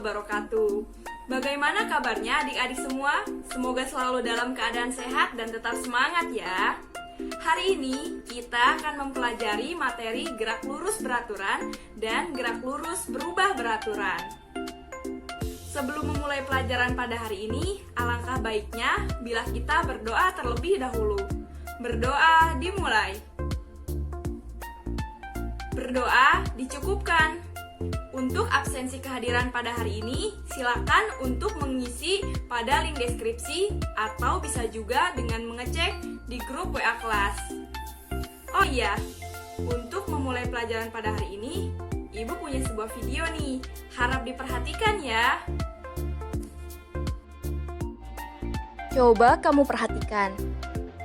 wabarakatuh. Bagaimana kabarnya adik-adik semua? Semoga selalu dalam keadaan sehat dan tetap semangat ya. Hari ini kita akan mempelajari materi gerak lurus beraturan dan gerak lurus berubah beraturan. Sebelum memulai pelajaran pada hari ini, alangkah baiknya bila kita berdoa terlebih dahulu. Berdoa dimulai. Berdoa dicukupkan. Untuk absensi kehadiran pada hari ini, silakan untuk mengisi pada link deskripsi atau bisa juga dengan mengecek di grup WA kelas. Oh iya, untuk memulai pelajaran pada hari ini, Ibu punya sebuah video nih, harap diperhatikan ya. Coba kamu perhatikan,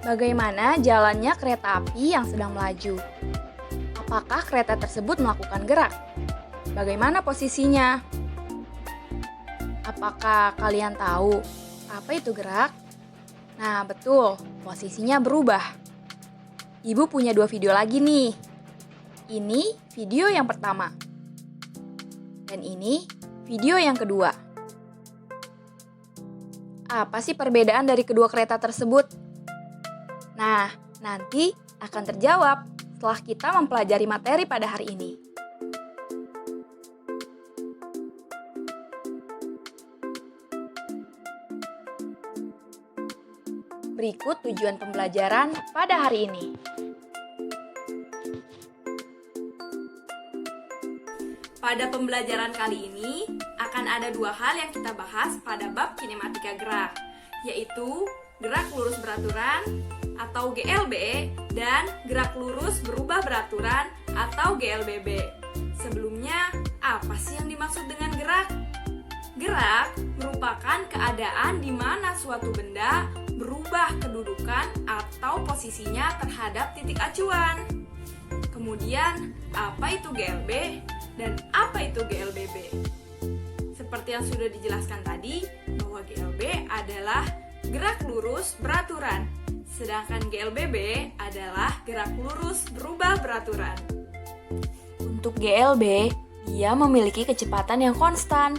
bagaimana jalannya kereta api yang sedang melaju. Apakah kereta tersebut melakukan gerak? Bagaimana posisinya? Apakah kalian tahu apa itu gerak? Nah, betul, posisinya berubah. Ibu punya dua video lagi nih. Ini video yang pertama. Dan ini video yang kedua. Apa sih perbedaan dari kedua kereta tersebut? Nah, nanti akan terjawab setelah kita mempelajari materi pada hari ini. Berikut tujuan pembelajaran pada hari ini. Pada pembelajaran kali ini, akan ada dua hal yang kita bahas pada bab kinematika gerak, yaitu gerak lurus beraturan atau GLB dan gerak lurus berubah beraturan atau GLBB. Sebelumnya, apa sih yang dimaksud dengan gerak? Gerak merupakan keadaan di mana suatu benda berubah kedudukan atau posisinya terhadap titik acuan. Kemudian, apa itu GLB dan apa itu GLBB? Seperti yang sudah dijelaskan tadi, bahwa GLB adalah gerak lurus beraturan, sedangkan GLBB adalah gerak lurus berubah beraturan. Untuk GLB, dia memiliki kecepatan yang konstan.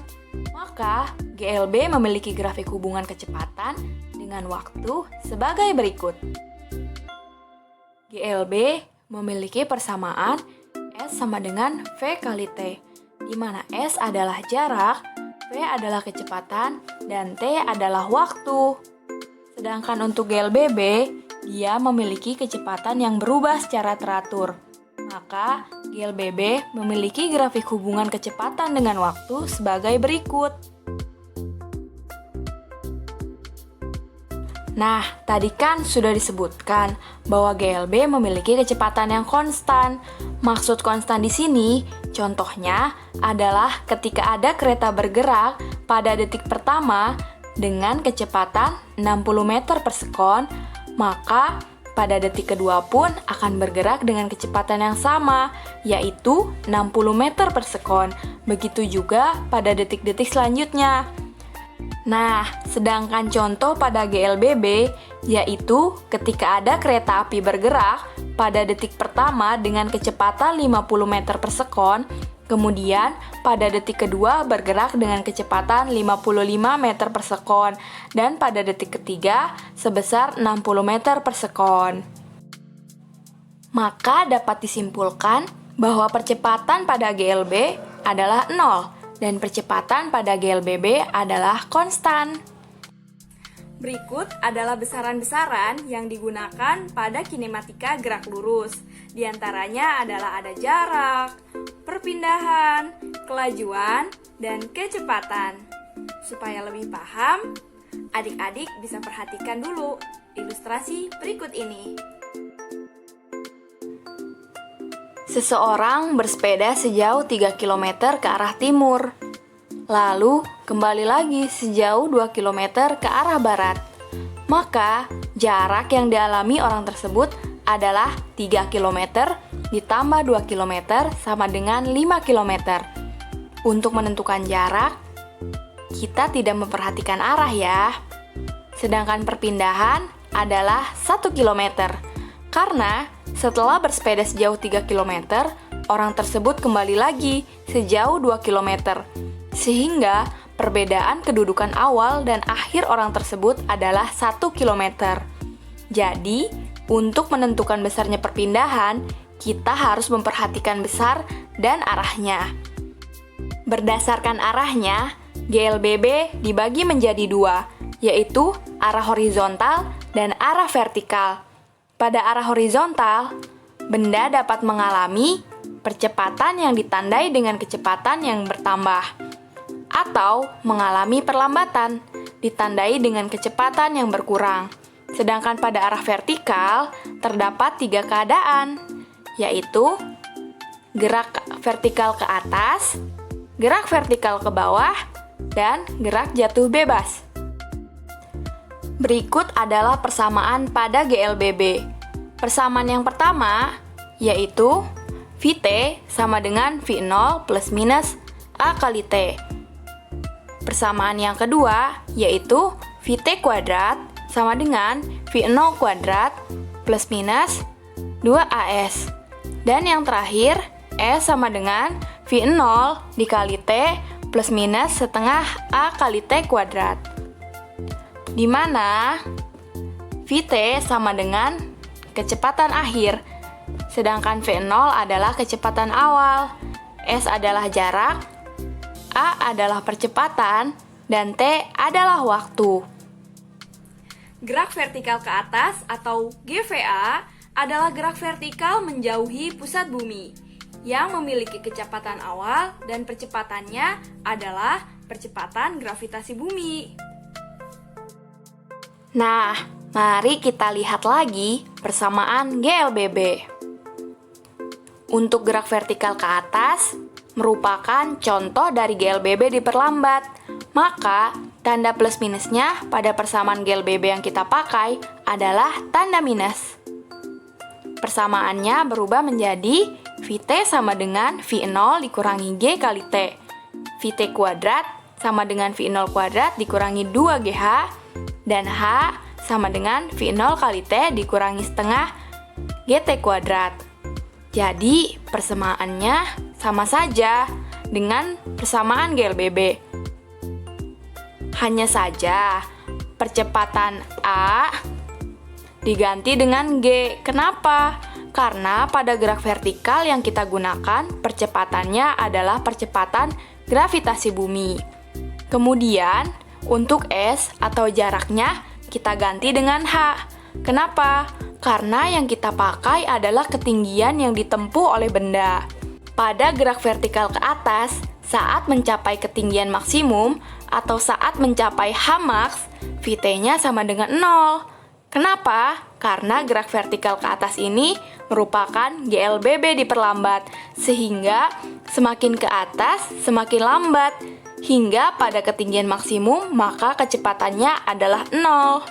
Maka, GLB memiliki grafik hubungan kecepatan dengan waktu sebagai berikut. GLB memiliki persamaan S sama dengan V kali T, di mana S adalah jarak, V adalah kecepatan, dan T adalah waktu. Sedangkan untuk GLBB, dia memiliki kecepatan yang berubah secara teratur. Maka, GLBB memiliki grafik hubungan kecepatan dengan waktu sebagai berikut. Nah, tadi kan sudah disebutkan bahwa GLB memiliki kecepatan yang konstan. Maksud konstan di sini, contohnya adalah ketika ada kereta bergerak pada detik pertama dengan kecepatan 60 meter per sekon, maka pada detik kedua pun akan bergerak dengan kecepatan yang sama, yaitu 60 meter per sekon. Begitu juga pada detik-detik selanjutnya. Nah, sedangkan contoh pada GLBB, yaitu ketika ada kereta api bergerak pada detik pertama dengan kecepatan 50 meter per sekon, kemudian pada detik kedua bergerak dengan kecepatan 55 meter per sekon, dan pada detik ketiga sebesar 60 meter per sekon. Maka dapat disimpulkan bahwa percepatan pada GLB adalah 0, dan percepatan pada GLBB adalah konstan. Berikut adalah besaran-besaran yang digunakan pada kinematika gerak lurus. Di antaranya adalah ada jarak, perpindahan, kelajuan, dan kecepatan. Supaya lebih paham, adik-adik bisa perhatikan dulu ilustrasi berikut ini. Seseorang bersepeda sejauh 3 km ke arah timur, lalu kembali lagi sejauh 2 km ke arah barat. Maka, jarak yang dialami orang tersebut adalah 3 km ditambah 2 km sama dengan 5 km. Untuk menentukan jarak, kita tidak memperhatikan arah ya. Sedangkan perpindahan adalah 1 km. Karena setelah bersepeda sejauh 3 km, orang tersebut kembali lagi sejauh 2 km. sehingga perbedaan kedudukan awal dan akhir orang tersebut adalah 1 km. Jadi, untuk menentukan besarnya perpindahan, kita harus memperhatikan besar dan arahnya. Berdasarkan arahnya, GLBB dibagi menjadi dua, yaitu arah horizontal dan arah vertikal. Pada arah horizontal, benda dapat mengalami percepatan yang ditandai dengan kecepatan yang bertambah, atau mengalami perlambatan ditandai dengan kecepatan yang berkurang. Sedangkan pada arah vertikal, terdapat 3 keadaan, yaitu gerak vertikal ke atas, gerak vertikal ke bawah, dan gerak jatuh bebas. Berikut adalah persamaan pada GLBB. Persamaan yang pertama yaitu Vt sama dengan V0 plus minus A kali T. Persamaan yang kedua yaitu Vt kuadrat sama dengan V0 kuadrat plus minus 2AS. Dan yang terakhir, S sama dengan V0 dikali T plus minus setengah A kali T kuadrat. Di mana Vt sama dengan kecepatan akhir, sedangkan V0 adalah kecepatan awal, S adalah jarak, A adalah percepatan, dan T adalah waktu. Gerak vertikal ke atas atau GVA adalah gerak vertikal menjauhi pusat bumi yang memiliki kecepatan awal dan percepatannya adalah percepatan gravitasi bumi. Nah, mari kita lihat lagi persamaan GLBB. Untuk gerak vertikal ke atas merupakan contoh dari GLBB diperlambat, maka tanda plus minusnya pada persamaan GLBB yang kita pakai adalah tanda minus. Persamaannya berubah menjadi Vt sama dengan V0 dikurangi G kali T. Vt kuadrat sama dengan V0 kuadrat dikurangi 2GH, dan H sama dengan V0 kali T dikurangi setengah GT kuadrat. Jadi, persamaannya sama saja dengan persamaan GLBB. Hanya saja, percepatan A diganti dengan G. Kenapa? Karena pada gerak vertikal yang kita gunakan, percepatannya adalah percepatan gravitasi bumi. Kemudian, untuk S atau jaraknya, kita ganti dengan H. Kenapa? Karena yang kita pakai adalah ketinggian yang ditempuh oleh benda. Pada gerak vertikal ke atas, saat mencapai ketinggian maksimum atau saat mencapai Hmax, Vt-nya sama dengan 0. Kenapa? Karena gerak vertikal ke atas ini merupakan GLBB diperlambat, sehingga semakin ke atas semakin lambat, hingga pada ketinggian maksimum maka kecepatannya adalah 0.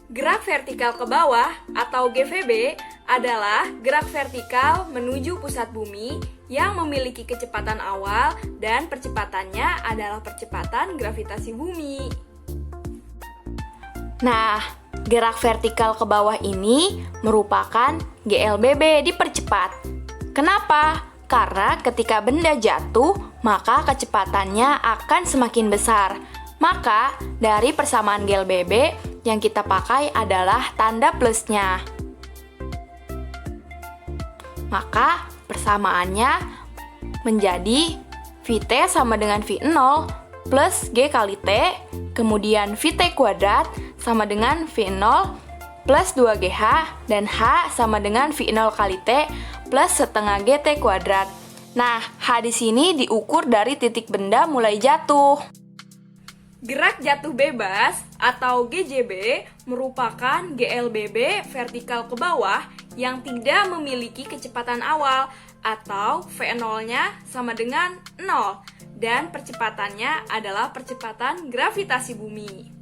Gerak vertikal ke bawah atau GVB adalah gerak vertikal menuju pusat bumi yang memiliki kecepatan awal dan percepatannya adalah percepatan gravitasi bumi. Nah, gerak vertikal ke bawah ini merupakan GLBB dipercepat. Kenapa? Karena ketika benda jatuh, maka kecepatannya akan semakin besar. Maka, dari persamaan GLBB, yang kita pakai adalah tanda plusnya. Maka, persamaannya menjadi Vt sama dengan V0 plus G kali T, kemudian Vt kuadrat sama dengan V0 plus 2GH, dan H sama dengan V0 kali T plus setengah GT kuadrat. Nah, H di sini diukur dari titik benda mulai jatuh. Gerak jatuh bebas atau GJB merupakan GLBB vertikal ke bawah yang tidak memiliki kecepatan awal atau V0-nya sama dengan 0 dan percepatannya adalah percepatan gravitasi bumi.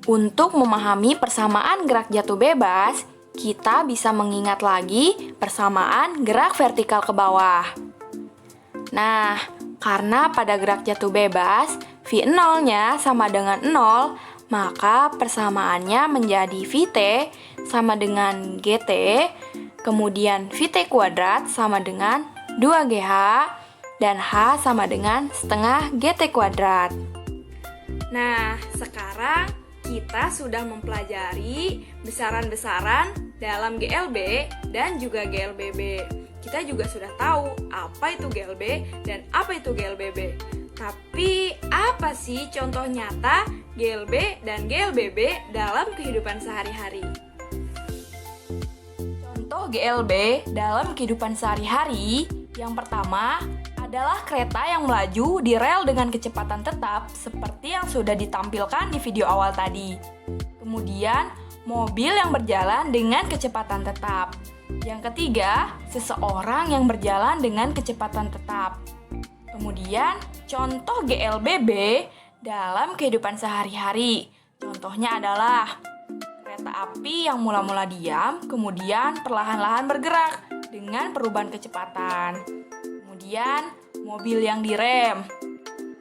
Untuk memahami persamaan gerak jatuh bebas, kita bisa mengingat lagi persamaan gerak vertikal ke bawah. Nah, karena pada gerak jatuh bebas, V0-nya sama dengan 0, maka persamaannya menjadi Vt sama dengan Gt, kemudian Vt kuadrat sama dengan 2GH, dan H sama dengan setengah GT kuadrat. Nah, sekarang kita sudah mempelajari besaran-besaran dalam GLB dan juga GLBB. Kita juga sudah tahu apa itu GLB dan apa itu GLBB. Tapi apa sih contoh nyata GLB dan GLBB dalam kehidupan sehari-hari? Contoh GLB dalam kehidupan sehari-hari, yang pertama adalah kereta yang melaju di rel dengan kecepatan tetap seperti yang sudah ditampilkan di video awal tadi. Kemudian, mobil yang berjalan dengan kecepatan tetap. Yang ketiga, seseorang yang berjalan dengan kecepatan tetap. Kemudian, contoh GLBB dalam kehidupan sehari-hari. Contohnya adalah kereta api yang mula-mula diam, kemudian perlahan-lahan bergerak dengan perubahan kecepatan. Kemudian, mobil yang direm.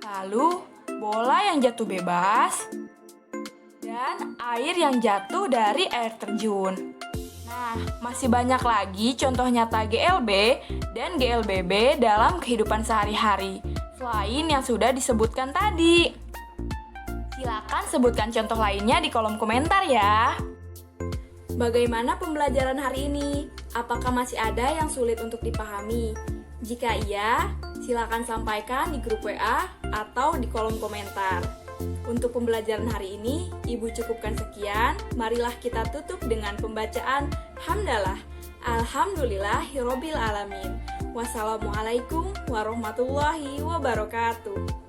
Lalu, bola yang jatuh bebas. Dan air yang jatuh dari air terjun. Nah, masih banyak lagi contoh nyata GLB dan GLBB dalam kehidupan sehari-hari, selain yang sudah disebutkan tadi. Silakan sebutkan contoh lainnya di kolom komentar ya. Bagaimana pembelajaran hari ini? Apakah masih ada yang sulit untuk dipahami? Jika iya, silakan sampaikan di grup WA atau di kolom komentar. Untuk pembelajaran hari ini, Ibu cukupkan sekian. Marilah kita tutup dengan pembacaan hamdalah. Alhamdulillahirobbil alamin. Wassalamualaikum warahmatullahi wabarakatuh.